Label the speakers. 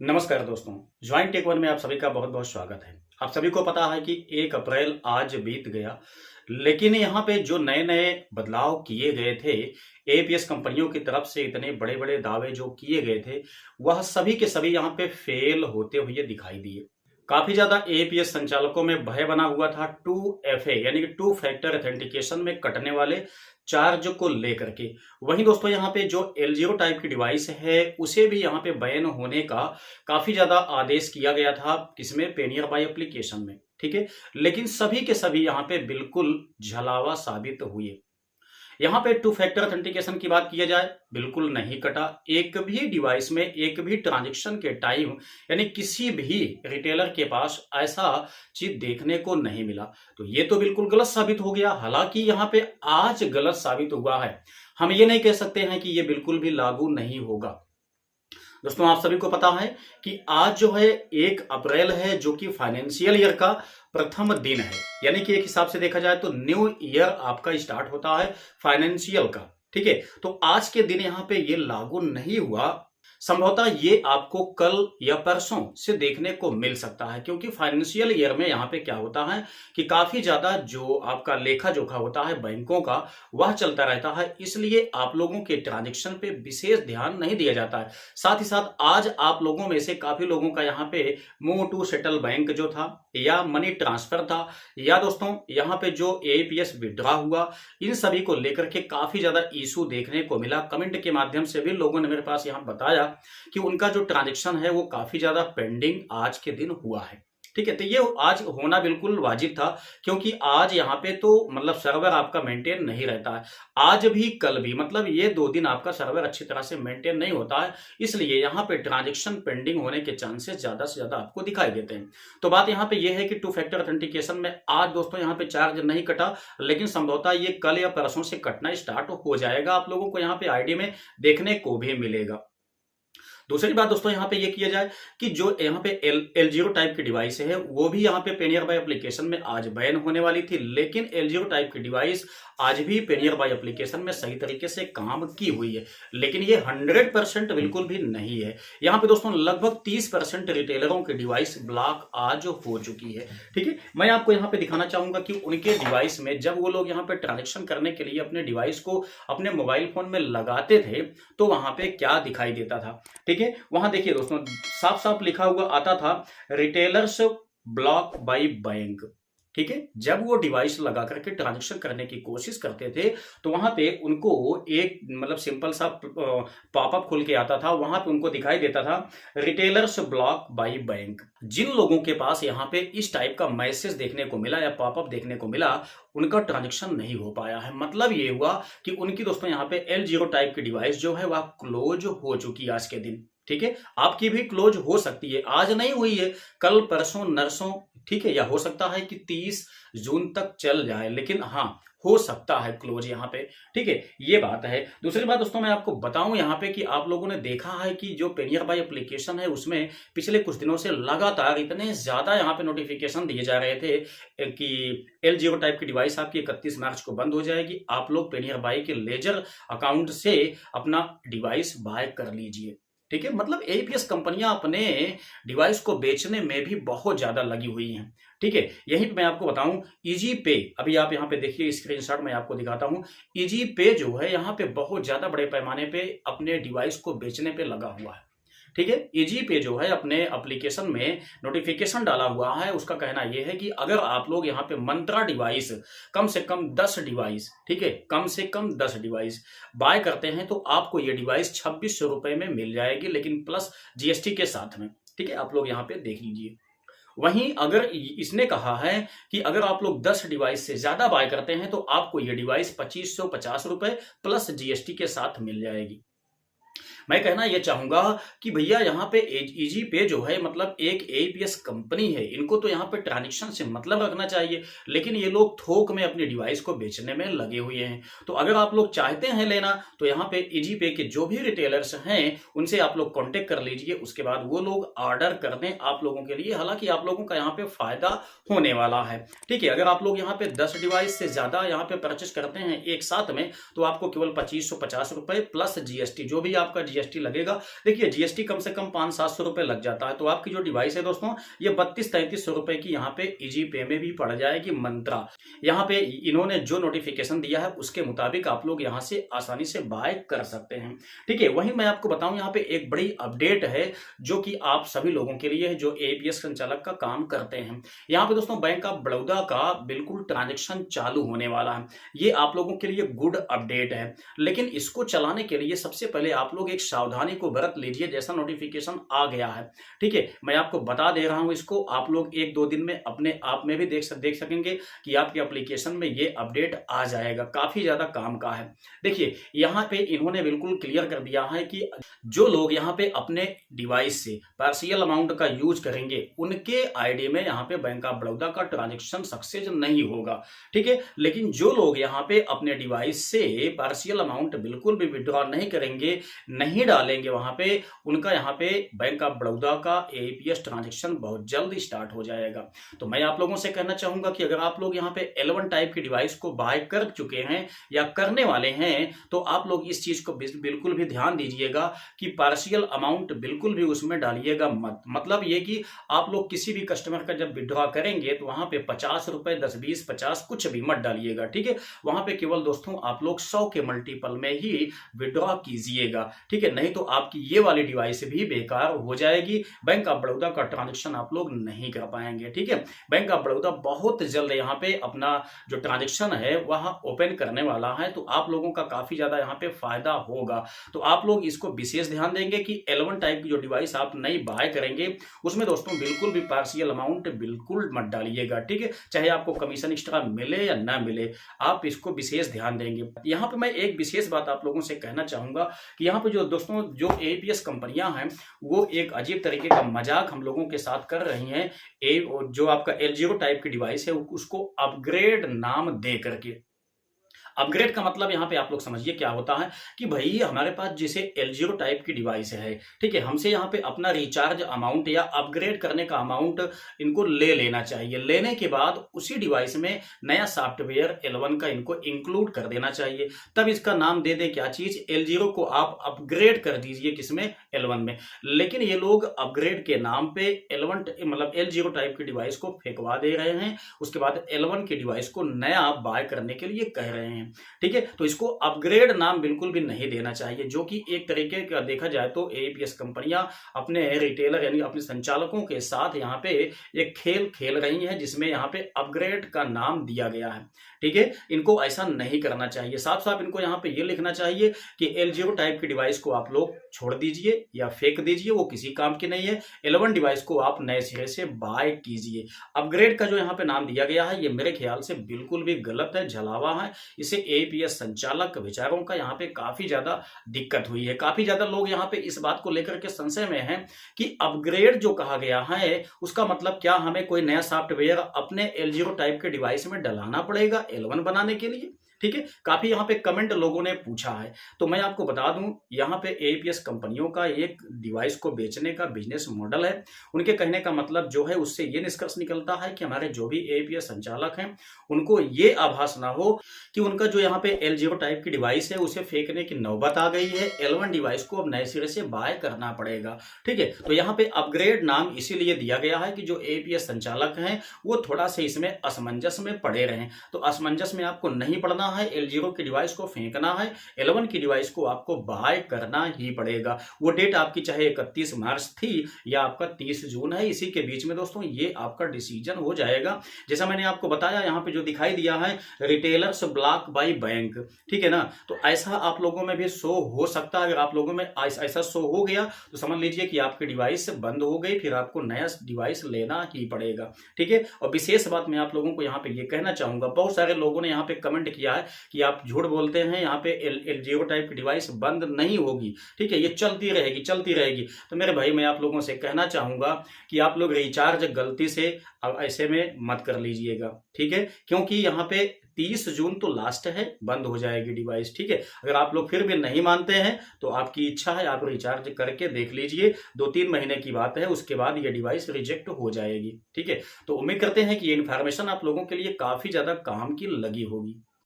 Speaker 1: नमस्कार दोस्तों, join take one में आप सभी का बहुत बहुत स्वागत है। आप सभी को पता है कि 1 अप्रैल आज बीत गया, लेकिन यहाँ पे जो नए नए बदलाव किए गए थे, एपीएस कंपनियों की तरफ से इतने बड़े बड़े दावे जो किए गए थे, वह सभी के सभी यहाँ पे फेल होते हुए दिखाई दिए। काफी ज्यादा एपीएस संचालकों में भय बना हुआ था 2FA यानी कि टू फैक्टर ऑथेंटिकेशन में कटने वाले चार्ज को लेकर के। वहीं दोस्तों यहाँ पे जो L0 टाइप की डिवाइस है उसे भी यहाँ पे बैन होने का काफी ज्यादा आदेश किया गया था, किसमें, पेनियर बाय एप्लीकेशन में। ठीक है, लेकिन सभी के सभी यहाँ पे बिल्कुल झलावा साबित हुए। यहाँ पे टू फैक्टर ऑथेंटिकेशन की बात किया जाए, बिल्कुल नहीं कटा। एक भी डिवाइस में एक भी ट्रांजैक्शन के टाइम यानी किसी भी रिटेलर के पास ऐसा चीज देखने को नहीं मिला। तो ये तो बिल्कुल गलत साबित हो गया। हालांकि यहाँ पे आज गलत साबित हुआ है, हम ये नहीं कह सकते हैं कि ये बिल्कुल भी लागू नहीं होगा। दोस्तों आप सभी को पता है कि आज जो है 1 अप्रैल है, जो कि फाइनेंशियल ईयर का प्रथम दिन है। यानी कि एक हिसाब से देखा जाए तो न्यू ईयर आपका स्टार्ट होता है फाइनेंशियल का। ठीक है, तो आज के दिन यहाँ पे ये लागू नहीं हुआ। संभवतः ये आपको कल या परसों से देखने को मिल सकता है, क्योंकि फाइनेंशियल ईयर में यहाँ पे क्या होता है कि काफी ज्यादा जो आपका लेखा जोखा होता है बैंकों का, वह चलता रहता है। इसलिए आप लोगों के ट्रांजेक्शन पे विशेष ध्यान नहीं दिया जाता है। साथ ही साथ आज आप लोगों में से काफी लोगों का यहाँ पे मूव टू सेटल बैंक जो था, या मनी ट्रांसफर था, या दोस्तों यहाँ पे जो एपीएस विड्रॉ हुआ, इन सभी को लेकर के काफी ज्यादा इशू देखने को मिला। कमेंट के माध्यम से भी लोगों ने मेरे पास यहाँ बताया कि उनका जो ट्रांजैक्शन है वो काफी ज्यादा पेंडिंग आज के दिन हुआ है। ठीक है, तो ये आज होना बिल्कुल वाजिब था, क्योंकि आज यहाँ पे तो मतलब सर्वर आपका मेंटेन नहीं रहता है। आज भी कल भी, मतलब ये 2 दिन आपका सर्वर अच्छी तरह से मेंटेन नहीं होता है, इसलिए यहाँ पे ट्रांजैक्शन पेंडिंग होने के चांसेस ज्यादा से ज्यादा आपको दिखाई देते हैं। तो बात यहाँ पे ये है कि टू फैक्टर ऑथेंटिकेशन में आज दोस्तों यहाँ पे चार्ज नहीं कटा, लेकिन संभवतः ये कल या परसों से कटना स्टार्ट हो जाएगा। आप लोगों को यहाँ पे आईडी में देखने को भी मिलेगा। दूसरी बात दोस्तों यहाँ पे ये किया जाए कि जो यहाँ पे L0 टाइप की डिवाइस है वो भी यहाँ पे पेनियर बाय एप्लीकेशन में आज बैन होने वाली थी, लेकिन L0 टाइप की डिवाइस आज भी पेनियर बाय एप्लीकेशन में सही तरीके से काम की हुई है। लेकिन ये 100% बिल्कुल भी नहीं है। यहाँ पे दोस्तों लगभग 30% रिटेलरों की डिवाइस ब्लॉक आज हो चुकी है। ठीक है, मैं आपको यहाँ पे दिखाना चाहूंगा कि उनके डिवाइस में जब वो लोग यहाँ पे ट्रांजेक्शन करने के लिए अपने डिवाइस को अपने मोबाइल फोन में लगाते थे तो वहां पे क्या दिखाई देता था। ठीक है, वहां देखिए दोस्तों साफ साफ लिखा हुआ आता था रिटेलर्स ब्लॉक बाय बैंक। ठीक है, जब वो डिवाइस लगा करके ट्रांजेक्शन करने की कोशिश करते थे तो वहां पे उनको एक मतलब सिंपल सा पॉपअप खुल के आता था, वहां पे उनको दिखाई देता था रिटेलर्स ब्लॉक बाय बैंक। जिन लोगों के पास यहाँ पे इस टाइप का मैसेज देखने को मिला या पॉपअप देखने को मिला, उनका ट्रांजेक्शन नहीं हो पाया है। मतलब ये हुआ कि उनकी दोस्तों यहाँ पे L0 टाइप की डिवाइस जो है वह क्लोज हो चुकी है आज के दिन। ठीक है, आपकी भी क्लोज हो सकती है, आज नहीं हुई है, कल परसों नरसों। ठीक है, या हो सकता है कि 30 जून तक चल जाए, लेकिन हाँ हो सकता है क्लोज यहाँ पे। ठीक है, ये बात है। दूसरी बात दोस्तों मैं आपको बताऊं यहाँ पे कि आप लोगों ने देखा है कि जो पेनियर बाय एप्लीकेशन है उसमें पिछले कुछ दिनों से लगातार इतने ज्यादा यहाँ पे नोटिफिकेशन दिए जा रहे थे कि L0 टाइप की डिवाइस आपकी 31 मार्च को बंद हो जाएगी, आप लोग पेनियर बाय के लेजर अकाउंट से अपना डिवाइस बाय कर लीजिए। ठीक है, मतलब एपीएस कंपनियां अपने डिवाइस को बेचने में भी बहुत ज्यादा लगी हुई हैं। ठीक है, यही मैं आपको बताऊं, इजी पे, अभी आप यहाँ पे देखिए स्क्रीनशॉट मैं आपको दिखाता हूं। इजी पे जो है यहाँ पे बहुत ज्यादा बड़े पैमाने पे अपने डिवाइस को बेचने पे लगा हुआ है। ठीक है, इजी पे जो है अपने एप्लीकेशन में नोटिफिकेशन डाला हुआ है। उसका कहना यह है कि अगर आप लोग यहाँ पे मंत्रा डिवाइस कम से कम 10 डिवाइस, ठीक है, कम से कम 10 डिवाइस बाय करते हैं तो आपको ये डिवाइस 2600 रुपए में मिल जाएगी, लेकिन प्लस जीएसटी के साथ में। ठीक है, आप लोग यहाँ पे देख लीजिए। वहीं अगर इसने कहा है कि अगर आप लोग 10 डिवाइस से ज्यादा बाय करते हैं तो आपको ये डिवाइस 2550 रुपए प्लस जीएसटी के साथ मिल जाएगी। मैं कहना यह चाहूंगा कि भैया यहाँ पे इजी पे जो है मतलब एक एपीएस कंपनी है, इनको तो यहाँ पे ट्रांजेक्शन से मतलब रखना चाहिए, लेकिन ये लोग थोक में अपनी डिवाइस को बेचने में लगे हुए हैं। तो अगर आप लोग चाहते हैं लेना तो यहाँ पे इजी पे के जो भी रिटेलर्स हैं उनसे आप लोग कांटेक्ट कर लीजिए, उसके बाद वो लोग ऑर्डर कर दें आप लोगों के लिए। हालांकि आप लोगों का यहाँ पे फायदा होने वाला है। ठीक है, अगर आप लोग यहाँ पे 10 डिवाइस से ज्यादा यहाँ पे परचेस करते हैं एक साथ में तो आपको केवल 2550 रुपए प्लस जीएसटी, जो भी आपका जीएसटी लगेगा। देखिए जीएसटी कम से कम 500-700 रुपए लग जाता है। तो आपकी जो डिवाइस है दोस्तों ये 32-3300 रुपए की यहाँ पे इजी पे में भी पड़ जाएगी मंत्रा। यहाँ पे इन्होंने जो नोटिफिकेशन दिया है उसके मुताबिक आप लोग यहाँ से आसानी से बाय कर सकते हैं। ठीक है, वहीं मैं आपको बताऊं यहाँ पे एक बड़ी अपडेट है जो कि आप सभी लोगों के लिए है जो एपीएस संचालक का काम करते हैं। यहाँ पे दोस्तों बैंक ऑफ बड़ौदा का बिल्कुल ट्रांजेक्शन चालू होने वाला है। ये आप लोगों के लिए गुड अपडेट है, लेकिन इसको चलाने के लिए सबसे पहले आप लोग एक सावधानी को बरत लीजिए। जैसा नोटिफिकेशन आ गया है, ठीक है, मैं आपको बता दे रहा हूं, इसको आप लोग 1-2 दिन में अपने आप में भी देख सकेंगे कि आपके एप्लीकेशन में ये अपडेट आ जाएगा। काफी ज्यादा काम का है। देखिए यहाँ पे इन्होंने बिल्कुल क्लियर कर दिया है कि जो लोग यहाँ पे अपने डिवाइस से पार्शियल अमाउंट का यूज करेंगे उनके आईडी में यहाँ पे बैंक ऑफ बड़ौदा का ट्रांजेक्शन सक्सेस नहीं होगा। ठीक है, लेकिन जो लोग यहाँ पे अपने डिवाइस से पार्शियल अमाउंट बिल्कुल भी विड्रॉ नहीं करेंगे, नहीं डालेंगे वहां पे, उनका यहाँ पे बैंक ऑफ बड़ौदा का एपीएस ट्रांजेक्शन बहुत जल्द स्टार्ट हो जाएगा। तो मैं आप लोगों से कहना चाहूंगा कि अगर आप लोग यहाँ पे L1 टाइप की डिवाइस को बाय कर चुके हैं या करने वाले हैं तो आप लोग इस चीज को बिल्कुल भी ध्यान दीजिएगा कि पार्शियल अमाउंट बिल्कुल भी उसमें डालिएगा मत। मतलब ये कि आप लोग किसी भी कस्टमर का जब विड्रॉ करेंगे तो वहां पे 50 रुपए, 10, 20, 50 कुछ भी मत डालिएगा। ठीक है, वहां पे केवल दोस्तों आप लोग 100 के मल्टीपल में ही विड्रॉ कीजिएगा। ठीक है, नहीं तो आपकी ये वाली डिवाइस भी बेकार हो जाएगी। बैंक ऑफ बड़ौदा का ट्रांजेक्शन आप लोग नहीं कर पाएंगे। ठीक है, बैंक ऑफ बड़ौदा बहुत जल्द यहाँ पे अपना जो ट्रांजेक्शन है वह ओपन करने वाला है, तो आप लोगों का काफी ज्यादा यहाँ पे फायदा होगा। तो आप लोग इसको विशेष ध्यान देंगे कि L1 टाइप की जो डिवाइस आप नई बाय करेंगे उसमें दोस्तों बिल्कुल भी पार्शियल अमाउंट बिल्कुल मत डालिएगा। ठीक है, चाहे आपको कमीशन एक्स्ट्रा मिले या ना मिले, आप इसको विशेष ध्यान देंगे। यहाँ पे मैं एक विशेष बात आप लोगों से कहना चाहूंगा कि यहाँ पे जो दोस्तों जो एपीएस कंपनियां हैं वो एक अजीब तरीके का मजाक हम लोगों के साथ कर रही हैं। जो आपका L0 टाइप की डिवाइस है उसको अपग्रेड नाम दे करके, अपग्रेड का मतलब यहाँ पे आप लोग समझिए क्या होता है कि भाई हमारे पास जैसे L0 टाइप की डिवाइस है, ठीक है, हमसे यहाँ पे अपना रिचार्ज अमाउंट या अपग्रेड करने का अमाउंट इनको ले लेना चाहिए। लेने के बाद उसी डिवाइस में नया सॉफ्टवेयर L1 का इनको इंक्लूड कर देना चाहिए, तब इसका नाम दे दे क्या चीज, L0 को आप अपग्रेड कर दीजिए किसमें, L1 में। लेकिन ये लोग अपग्रेड के नाम पे L1 मतलब L0 टाइप की डिवाइस को फेंकवा दे रहे हैं, उसके बाद L1 की डिवाइस को नया बाय करने के लिए कह रहे हैं। ठीक है, तो इसको अपग्रेड नाम बिल्कुल भी नहीं देना चाहिए, जो कि एक तरीके का देखा जाए तो एपीएस कंपनियां अपने रिटेलर यानी अपने संचालकों के साथ यहाँ पे एक खेल खेल रही हैं जिसमें यहाँ पे अपग्रेड का नाम दिया गया है। ठीक है, इनको ऐसा नहीं करना चाहिए। साफ साफ इनको यहाँ पे ये लिखना चाहिए कि L0 टाइप की डिवाइस को आप लोग छोड़ दीजिए या फेंक दीजिए, वो किसी काम की नहीं है। L1 डिवाइस को आप नए सिरे से बाय कीजिए। अपग्रेड का जो यहाँ पे नाम दिया गया है ये मेरे ख्याल से बिल्कुल भी गलत है, झलावा है। इसे एपीएस संचालक विचारों का यहाँ पे काफी ज्यादा दिक्कत हुई है। काफी ज्यादा लोग यहाँ पे इस बात को लेकर के संशय में हैं कि अपग्रेड जो कहा गया है उसका मतलब क्या हमें कोई नया सॉफ्टवेयर अपने L0 टाइप के डिवाइस में डलाना पड़ेगा L1 बनाने के लिए। ठीक है, काफी यहाँ पे कमेंट लोगों ने पूछा है, तो मैं आपको बता दूं यहाँ पे एपीएस कंपनियों का एक डिवाइस को बेचने का बिजनेस मॉडल है। उनके कहने का मतलब जो है उससे ये निष्कर्ष निकलता है कि हमारे जो भी एपीएस संचालक हैं उनको ये आभास ना हो कि उनका जो यहाँ पे L0 टाइप की डिवाइस है उसे फेंकने की नौबत आ गई है, L1 डिवाइस को अब नए सिरे से बाय करना पड़ेगा। ठीक है, तो यहाँ पे अपग्रेड नाम इसीलिए दिया गया है कि जो एपीएस संचालक हैं वो थोड़ा सा इसमें असमंजस में पड़े रहें। तो असमंजस में आपको नहीं पड़ना है, L0 की डिवाइस को फेंकना है, L1 की डिवाइस को आपको बाय करना ही पड़ेगा। वो डेट आपकी चाहे 31 मार्च थी या आपका 30 जून है, इसी के बीच में दोस्तों ये आपका डिसीजन हो जाएगा। जैसा मैंने आपको बताया यहाँ पे जो दिखाई दिया है रिटेलर्स ब्लॉक बाय बैंक, ठीक है ना, तो ऐसा आप लोगों में भी शो हो सकता है। अगर आप लोगों में ऐसा शो हो गया तो समझ लीजिए कि आपकी डिवाइस बंद हो गई, फिर आपको नया डिवाइस लेना ही पड़ेगा। ठीक है, और विशेष बात मैं आप लोगों को यहाँ पे ये कहना चाहूंगा, बहुत सारे लोगों ने यहाँ पे कमेंट किया है कि आप झूठ बोलते हैं, यहाँ पे L0 टाइप की डिवाइस बंद नहीं होगी, ठीक है, ये चलती रहेगी। तो मेरे भाई मैं आप लोगों से कहना चाहूंगा कि आप लोग रिचार्ज गलती से अब ऐसे में मत कर लीजिएगा। ठीक है, क्योंकि यहाँ पे 30 जून तो लास्ट है, बंद हो जाएगी डिवाइस। ठीक है, अगर आप लोग फिर भी नहीं मानते हैं तो आपकी इच्छा है, आप रिचार्ज करके देख लीजिए, 2-3 महीने की बात है, उसके बाद ये डिवाइस रिजेक्ट हो जाएगी। ठीक है, तो उम्मीद करते हैं कि ये इन्फॉर्मेशन आप लोगों के लिए काफी ज्यादा काम की लगी होगी।